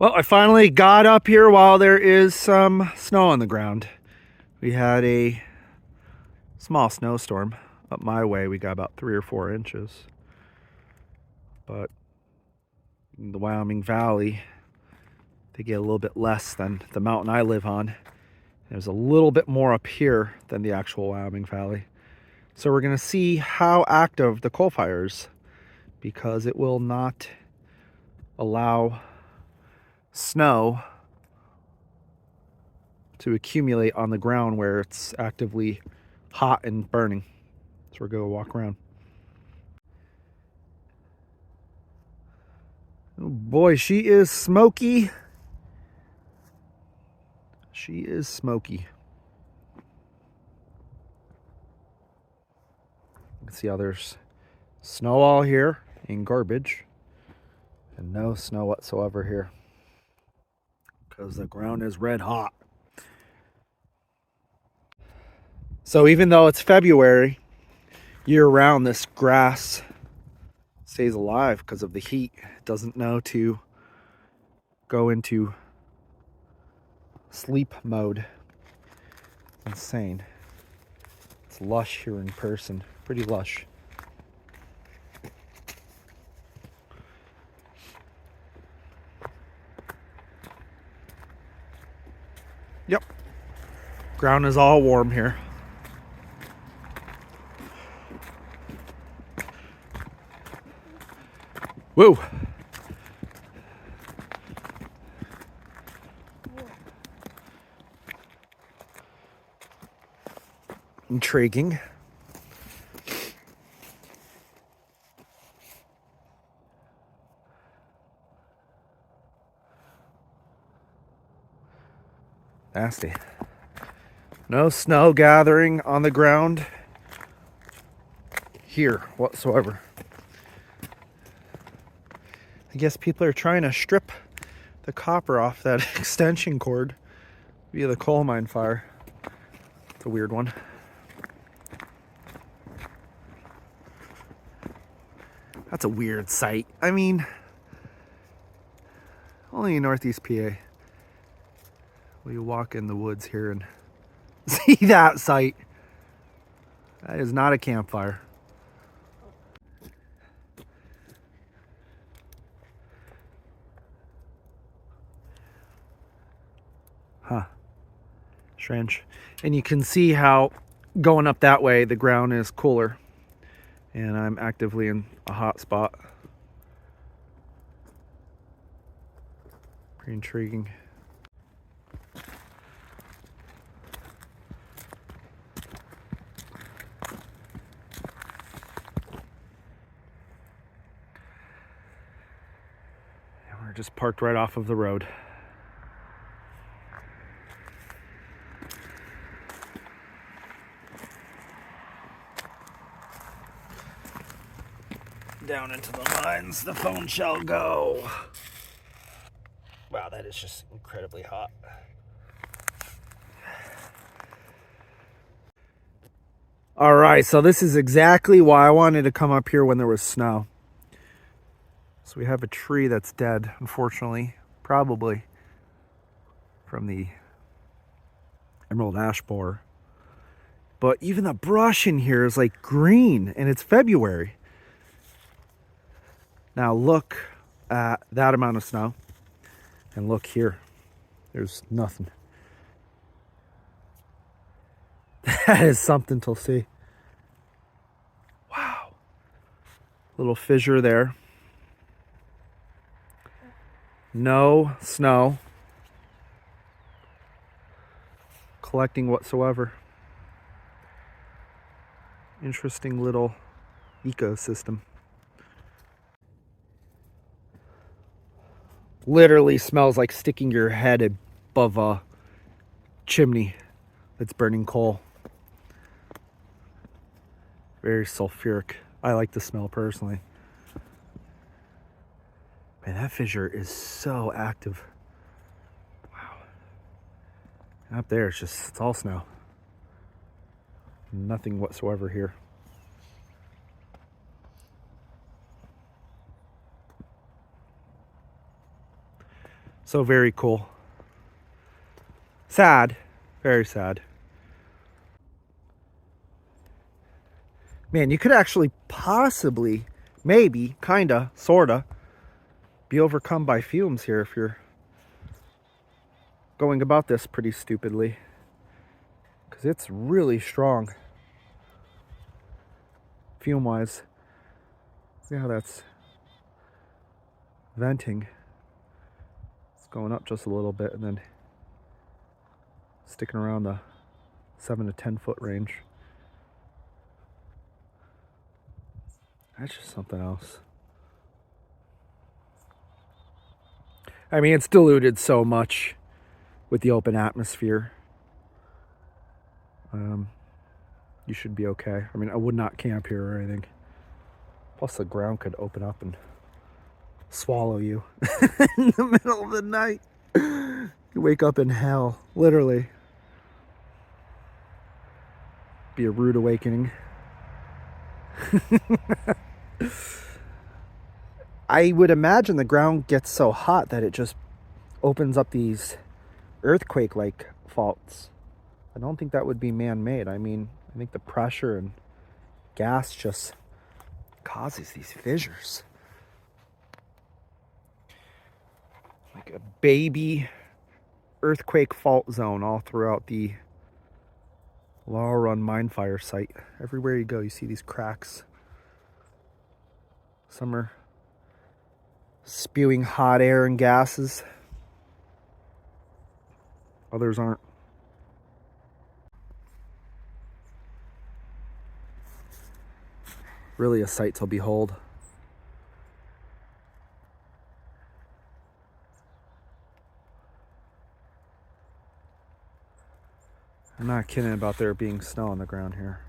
Well, I finally got up here while there is some snow on the ground. We had a small snowstorm up my way. We got about 3 or 4 inches. But in the Wyoming Valley, they get a little bit less than the mountain I live on. There's a little bit more up here than the actual Wyoming Valley. So we're going to see how active the coal fire is, because it will not allow snow to accumulate on the ground where it's actively hot and burning. So we're going to walk around. Oh boy, she is smoky. She is smoky. You can see how there's snow all here in garbage and no snow whatsoever here because the ground is red hot. So even though it's February, year round, this grass stays alive because of the heat. It doesn't know to go into sleep mode. Insane. It's lush here in person. Pretty lush. Yep. Ground is all warm here. Woo! Intriguing. Nasty. No snow gathering on the ground here whatsoever. I guess people are trying to strip the copper off that extension cord via the coal mine fire. It's a weird one. That's a weird sight. I mean, only in Northeast PA will you walk in the woods here and see that sight. That is not a campfire. Huh. Strange. And you can see how going up that way the ground is cooler. And I'm actively in a hot spot. Pretty intriguing. And we're just parked right off of the road. Down into the mines the phone shall go. Wow, that is just incredibly hot. All right, so this is exactly why I wanted to come up here when there was snow. So we have a tree that's dead, unfortunately, probably from the emerald ash borer. But even the brush in here is like green, and it's February. Now look at that amount of snow, and look here. There's nothing. That is something to see. Wow. Little fissure there. No snow collecting whatsoever. Interesting little ecosystem. Literally smells like sticking your head above a chimney that's burning coal. Very sulfuric. I like the smell personally. Man, that fissure is so active. Wow. And up there, it's all snow. Nothing whatsoever here. So very cool. Sad, very sad. Man, you could actually possibly, maybe, kinda, sorta, be overcome by fumes here if you're going about this pretty stupidly. Because it's really strong. Fume-wise. See how that's venting. It's going up just a little bit and then sticking around the 7 to 10 foot range. That's just something else. I mean, it's diluted so much with the open atmosphere. You should be okay. I mean, I would not camp here or anything. Plus, the ground could open up and swallow you in the middle of the night. You wake up in hell, literally. Be a rude awakening. I would imagine the ground gets so hot that it just opens up these earthquake-like faults. I don't think that would be man-made. I mean, I think the pressure and gas just causes these fissures. Like a baby earthquake fault zone all throughout the Laurel Run Mine Fire site. Everywhere you go, you see these cracks. Some are spewing hot air and gases. Others aren't. Really a sight to behold. I'm not kidding about there being snow on the ground here.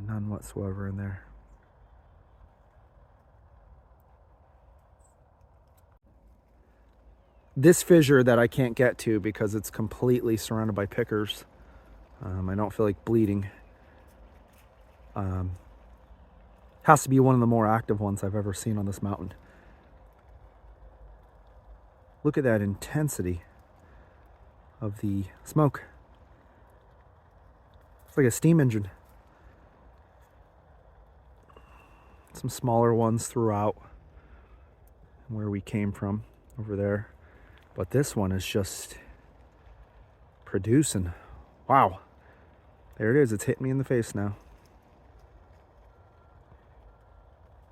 None whatsoever in there. This fissure that I can't get to because it's completely surrounded by pickers. I don't feel like bleeding. Has to be one of the more active ones I've ever seen on this mountain. Look at that intensity of the smoke. It's like a steam engine. Some smaller ones throughout where we came from over there. But this one is just producing. Wow. There it is. It's hitting me in the face now.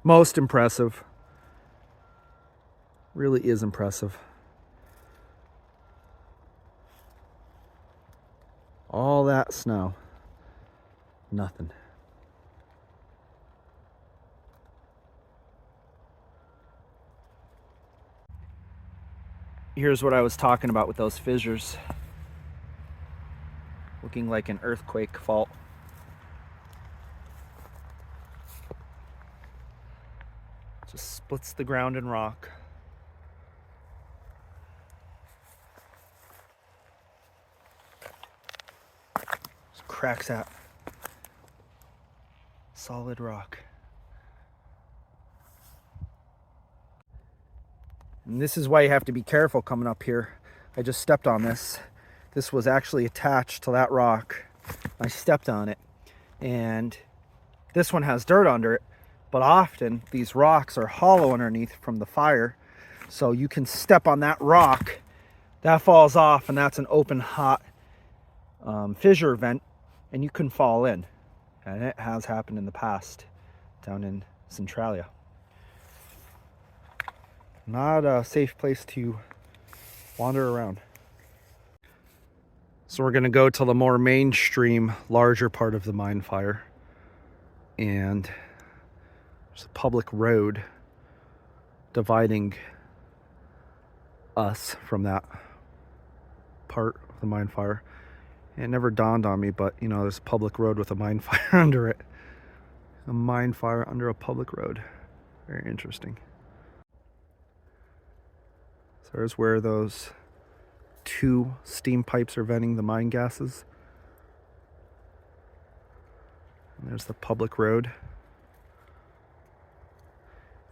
Most impressive. Really is impressive. All that snow. Nothing. Here's what I was talking about with those fissures. Looking like an earthquake fault. Just splits the ground and rock. Just cracks out solid rock. And this is why you have to be careful coming up here. I just stepped on this. This was actually attached to that rock. I stepped on it. And this one has dirt under it. But often these rocks are hollow underneath from the fire. So you can step on that rock. That falls off and that's an open hot fissure vent. And you can fall in. And it has happened in the past down in Centralia. Not a safe place to wander around. So we're going to go to the more mainstream, larger part of the mine fire. And there's a public road dividing us from that part of the mine fire. It never dawned on me, but you know, there's a public road with a mine fire under it. A mine fire under a public road. Very interesting. So there's where those two steam pipes are venting the mine gases. And there's the public road.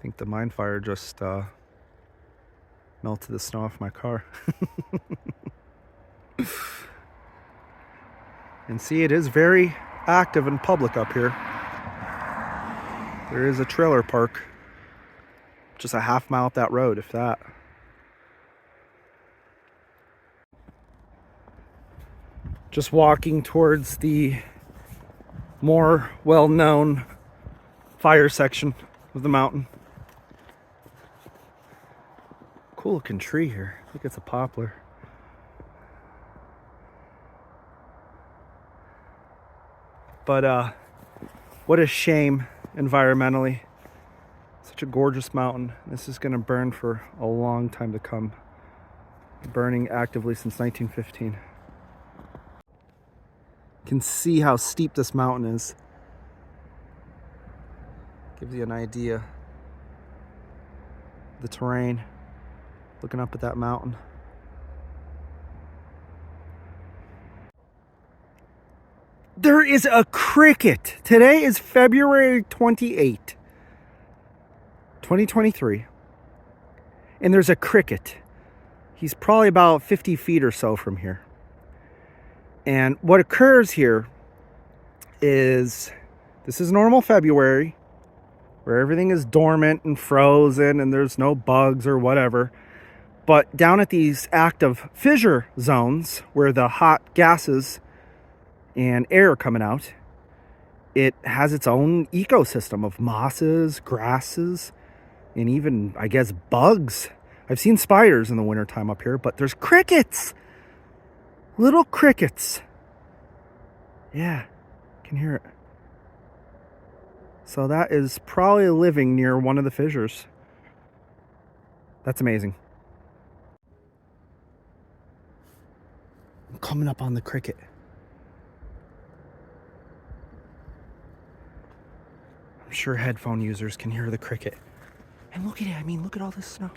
I think the mine fire just melted the snow off my car. And see, it is very active and public up here. There is a trailer park just a half mile up that road, if that. Just walking towards the more well-known fire section of the mountain. Cool looking tree here. I think it's a poplar. But what a shame environmentally. Such a gorgeous mountain. This is going to burn for a long time to come. Burning actively since 1915. You can see how steep this mountain is. Gives you an idea of the terrain. Looking up at that mountain. There is a cricket. Today is February 28, 2023. And there's a cricket. He's probably about 50 feet or so from here. And what occurs here is, this is normal February, where everything is dormant and frozen and there's no bugs or whatever. But down at these active fissure zones, where the hot gases and air are coming out, it has its own ecosystem of mosses, grasses, and even, I guess, bugs. I've seen spiders in the wintertime up here, but there's crickets. Little crickets. Yeah, can hear it. So that is probably living near one of the fissures. That's amazing. I'm coming up on the cricket. I'm sure headphone users can hear the cricket. And look at it. I mean, look at all this snow.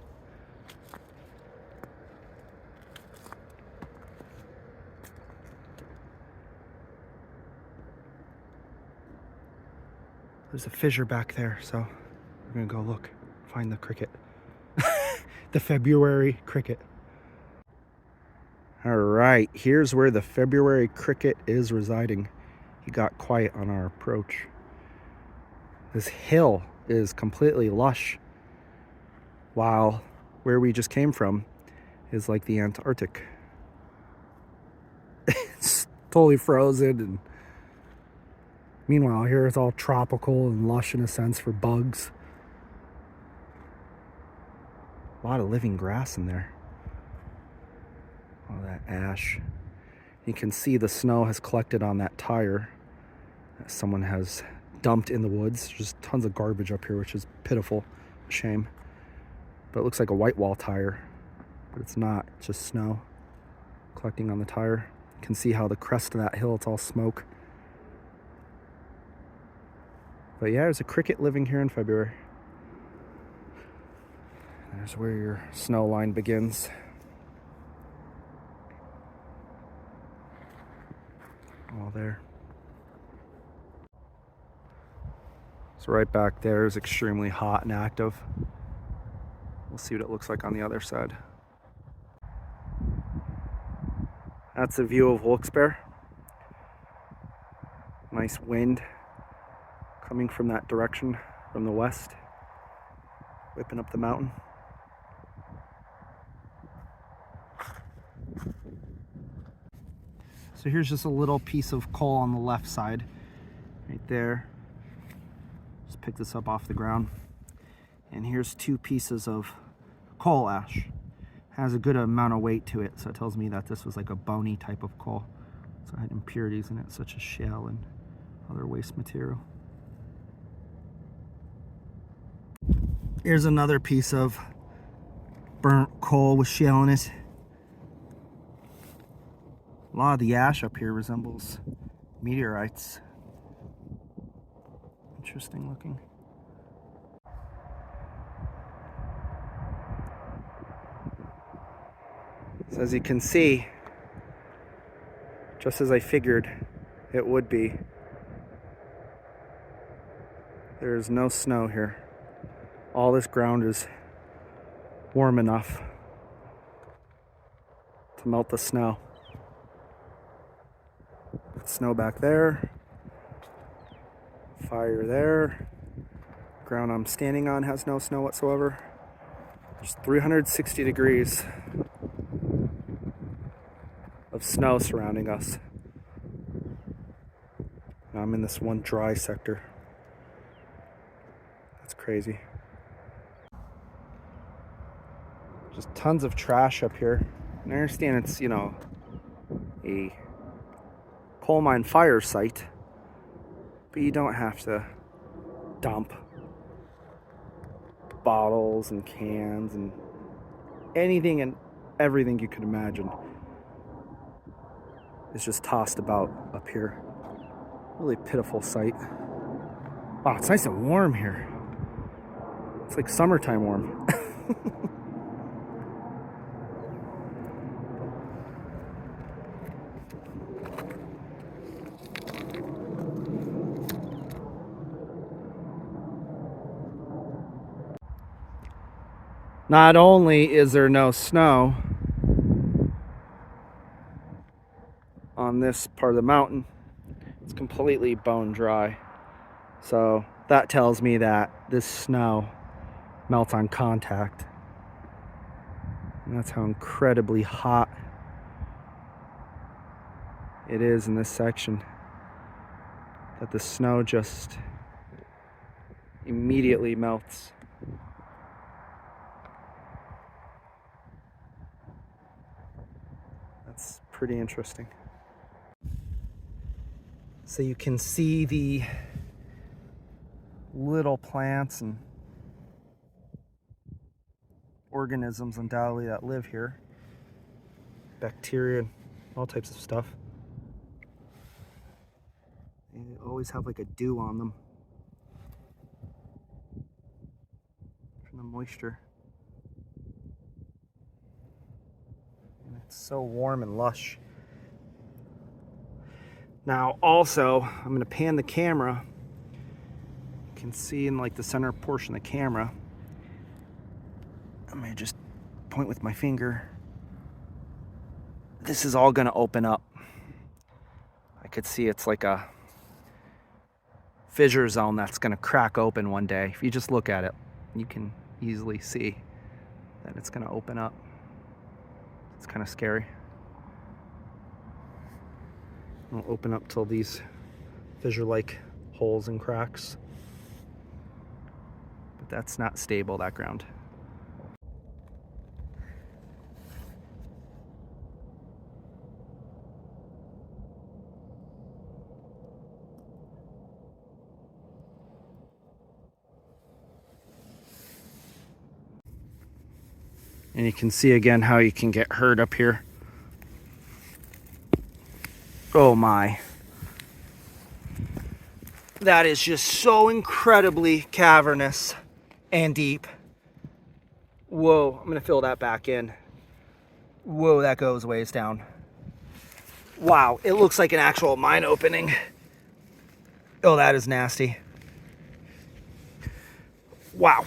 There's a fissure back there, so we're gonna go look, find the cricket. The February cricket. All right, here's where the February cricket is residing. He got quiet on our approach. This hill is completely lush, while where we just came from is like the Antarctic. It's totally frozen, and meanwhile here it's all tropical and lush in a sense for bugs. A lot of living grass in there. All that ash. You can see the snow has collected on that tire that someone has dumped in the woods. Just tons of garbage up here, which is pitiful. A shame. But it looks like a white wall tire, but it's not. It's just snow collecting on the tire. You can see how the crest of that hill, it's all smoke. But yeah, there's a cricket living here in February. There's where your snow line begins. All there. So right back there is extremely hot and active. We'll see what it looks like on the other side. That's a view of Wilkes-Barre. Nice wind coming from that direction, from the west, whipping up the mountain. So here's just a little piece of coal on the left side, right there. Just pick this up off the ground. And here's 2 pieces of coal ash. Has a good amount of weight to it, so it tells me that this was like a bony type of coal. So it had impurities in it, such as shale and other waste material. Here's another piece of burnt coal with shale in it. A lot of the ash up here resembles meteorites. Interesting looking. So as you can see, just as I figured it would be, there's no snow here. all this ground is warm enough to melt the snow. Snow back there, fire there. Ground I'm standing on has no snow whatsoever. There's 360 degrees of snow surrounding us. Now I'm in this one dry sector. That's crazy. Just tons of trash up here. And I understand it's, you know, a coal mine fire site, but you don't have to dump bottles and cans and anything and everything you could imagine is just tossed about up here. Really pitiful sight. Wow, it's nice and warm here. It's like summertime warm. Not only is there no snow on this part of the mountain, it's completely bone dry. So that tells me that this snow melts on contact. And that's how incredibly hot it is in this section. That the snow just immediately melts. That's pretty interesting. So you can see the little plants and organisms undoubtedly that live here. Bacteria and all types of stuff. They always have like a dew on them from the moisture. And it's so warm and lush. Now also, I'm going to pan the camera. You can see in like the center portion of the camera. I'm going to just point with my finger. This is all going to open up. I could see it's like a fissure zone that's going to crack open one day. If you just look at it, you can easily see that it's going to open up. It's kind of scary. It'll open up till these fissure-like holes and cracks. But that's not stable, that ground. And you can see again how you can get hurt up here. Oh my. That is just so incredibly cavernous and deep. Whoa, I'm gonna fill that back in. Whoa, that goes ways down. Wow, it looks like an actual mine opening. Oh, that is nasty. Wow.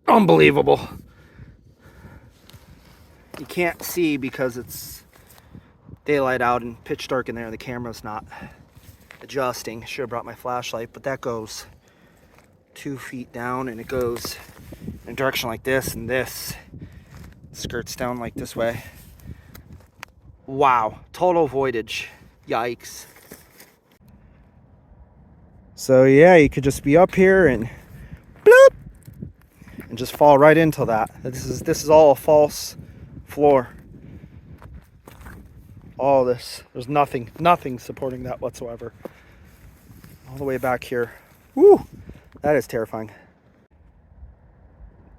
Unbelievable. You can't see because it's daylight out and pitch dark in there. The camera's not adjusting. Should have brought my flashlight, but that goes 2 feet down and it goes in a direction like this, and this skirts down like this way. Wow, total voidage. Yikes. So yeah, you could just be up here and bloop and just fall right into that. This is all a false floor. All this, there's nothing supporting that whatsoever. All the way back here. Woo, that is terrifying.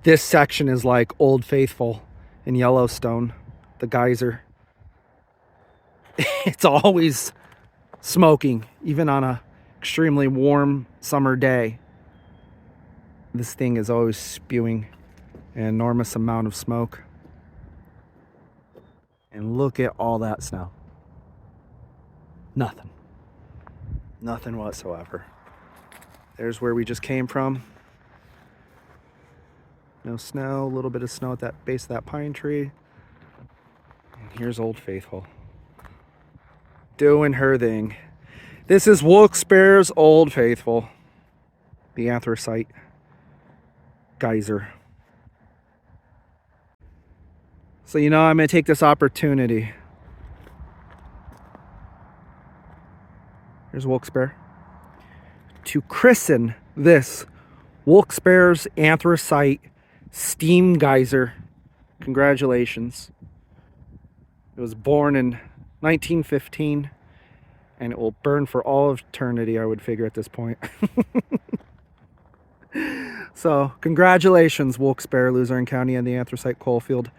This section is like Old Faithful in Yellowstone, the geyser. It's always smoking, even on a extremely warm summer day. This thing is always spewing an enormous amount of smoke. And look at all that snow. Nothing whatsoever. There's where we just came from. No snow, a little bit of snow at that base of that pine tree. And here's Old Faithful doing her thing. This is Wilkes-Barre's Old Faithful, the Anthracite geyser. So I'm going to take this opportunity. Here's Wilkes-Barre. To christen this Wilkes-Barre's Anthracite steam geyser. Congratulations. It was born in 1915 and it will burn for all of eternity, I would figure at this point. So congratulations, Wilkes-Barre, Luzerne County, and the Anthracite coalfield.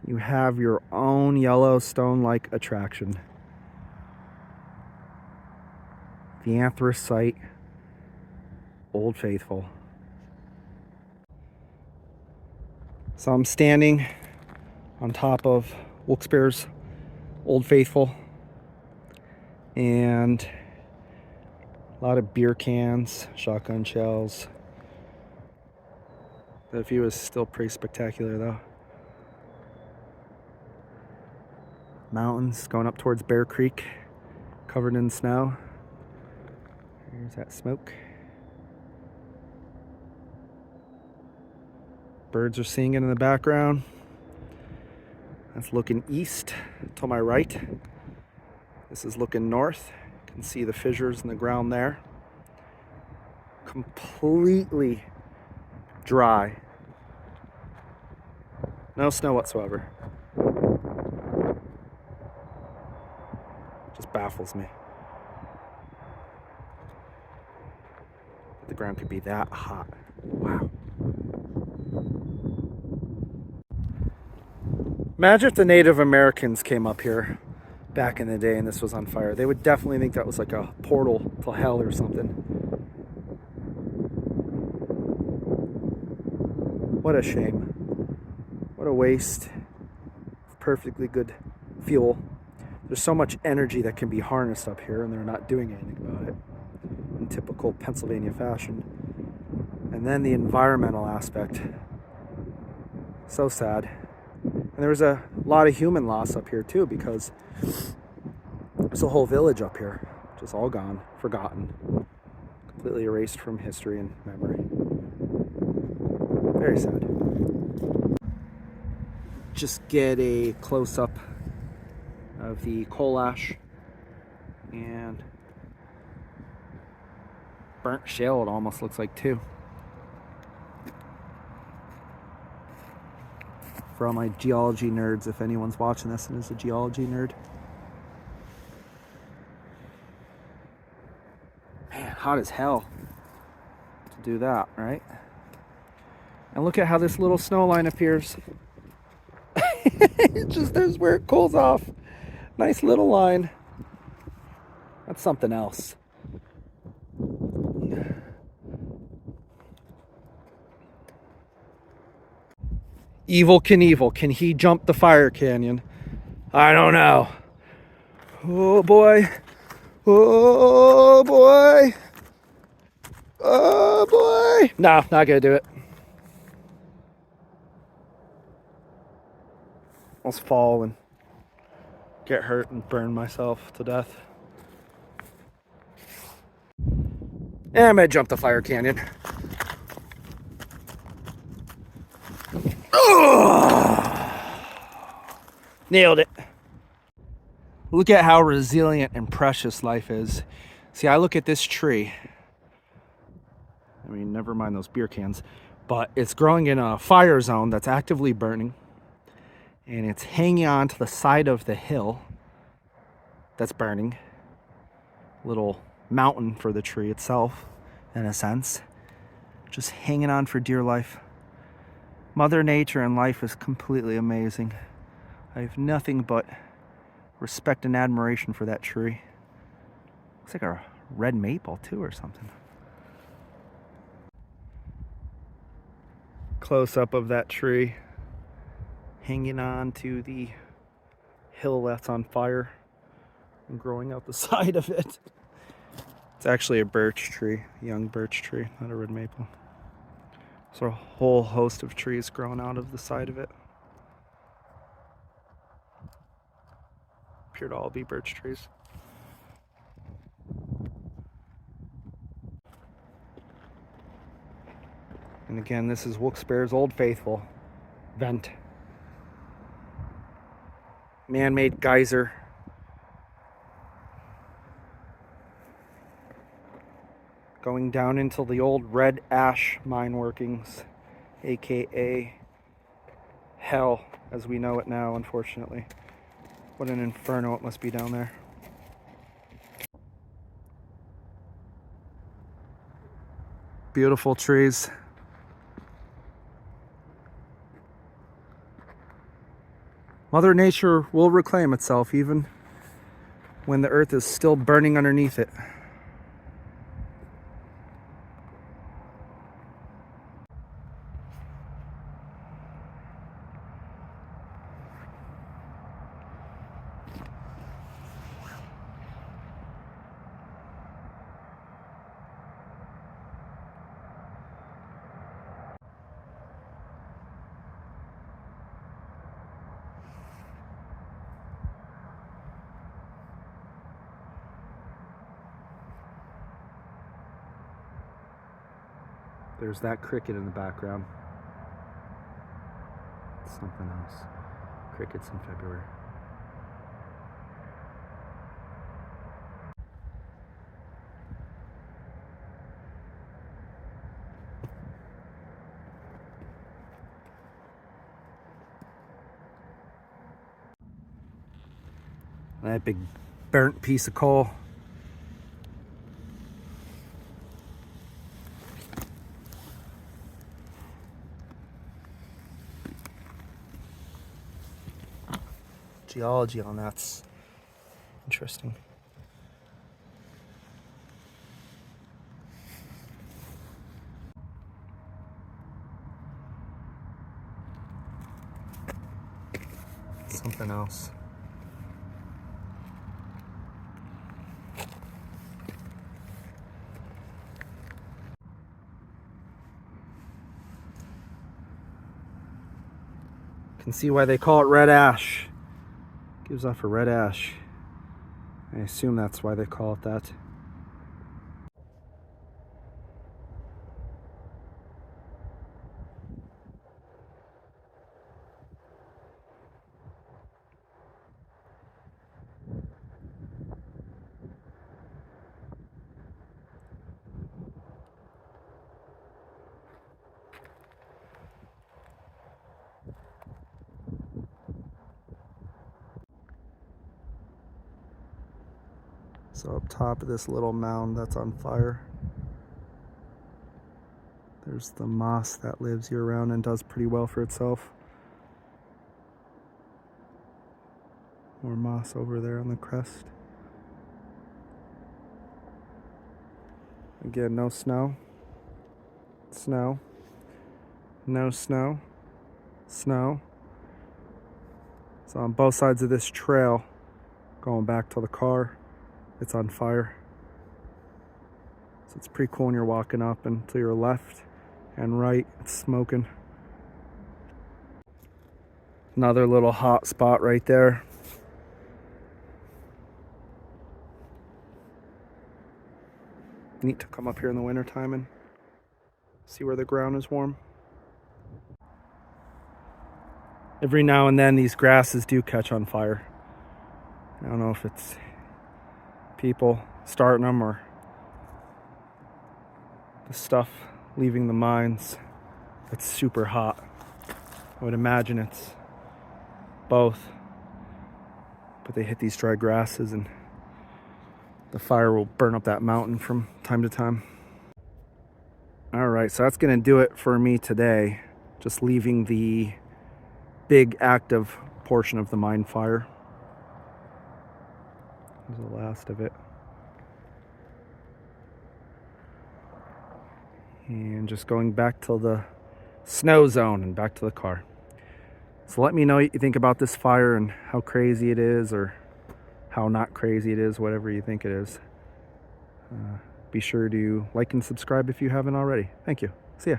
You have your own Yellowstone-like attraction. The Anthracite Old Faithful. So I'm standing on top of Wilkes-Barre's Old Faithful, and a lot of beer cans, shotgun shells. The view is still pretty spectacular though. Mountains going up towards Bear Creek, covered in snow. Here's that smoke. Birds are singing in the background. That's looking east to my right. This is looking north. You can see the fissures in the ground there. Completely dry. No snow whatsoever. Just baffles me. The ground could be that hot. Wow. Imagine if the Native Americans came up here back in the day and this was on fire. They would definitely think that was like a portal to hell or something. What a shame. What a waste of perfectly good fuel. There's so much energy that can be harnessed up here and they're not doing anything about it in typical Pennsylvania fashion. And then the environmental aspect. So sad. And there was a lot of human loss up here too, because there's a whole village up here, just all gone, forgotten, completely erased from history and memory. Very sad. Just get a close-up of the coal ash and burnt shale, it almost looks like too. For all my geology nerds, if anyone's watching this and is a geology nerd. Man, hot as hell to do that, right? And look at how this little snow line appears. It's just, there's where it cools off. Nice little line. That's something else. Evel Knievel, can he jump the fire canyon? I don't know. Oh boy. Oh boy. Oh boy. No, not gonna do it. I'll fall and get hurt and burn myself to death. And I'm gonna jump the fire canyon. Nailed it. Look at how resilient and precious life is. See, I look at this tree. I mean, never mind those beer cans. But it's growing in a fire zone that's actively burning. And it's hanging on to the side of the hill that's burning. Little mountain for the tree itself, in a sense. Just hanging on for dear life. Mother Nature and life is completely amazing. I have nothing but respect and admiration for that tree. Looks like a red maple too or something. Close up of that tree hanging on to the hill that's on fire and growing out the side of it. It's actually a birch tree, a young birch tree, not a red maple. So a whole host of trees growing out of the side of it. Appear to all be birch trees. And again, this is Wilkes-Barre's Old Faithful vent. Man-made geyser. Going down into the old red ash mine workings, aka hell as we know it now, unfortunately. What an inferno it must be down there. Beautiful trees. Mother Nature will reclaim itself even when the earth is still burning underneath it. There's that cricket in the background. It's something else. Crickets in February. That big burnt piece of coal. Geology on that's interesting. Something else. Can see why they call it red ash. Gives off a red ash. I assume that's why they call it that. So up top of this little mound that's on fire, there's the moss that lives year round and does pretty well for itself. More moss over there on the crest. Again, no snow. Snow. No snow. Snow. So on both sides of this trail, going back to the car, it's on fire. So it's pretty cool when you're walking up, and to your left and right, it's smoking. Another little hot spot right there. Neat to come up here in the wintertime and see where the ground is warm. Every now and then these grasses do catch on fire. I don't know if it's people starting them or the stuff leaving the mines. It's super hot. I would imagine it's both. But they hit these dry grasses and the fire will burn up that mountain from time to time. Alright, so that's going to do it for me today. Just leaving the big active portion of the mine fire. There's the last of it. And just going back to the snow zone and back to the car. So let me know what you think about this fire and how crazy it is or how not crazy it is, whatever you think it is. Be sure to like and subscribe if you haven't already. Thank you. See ya.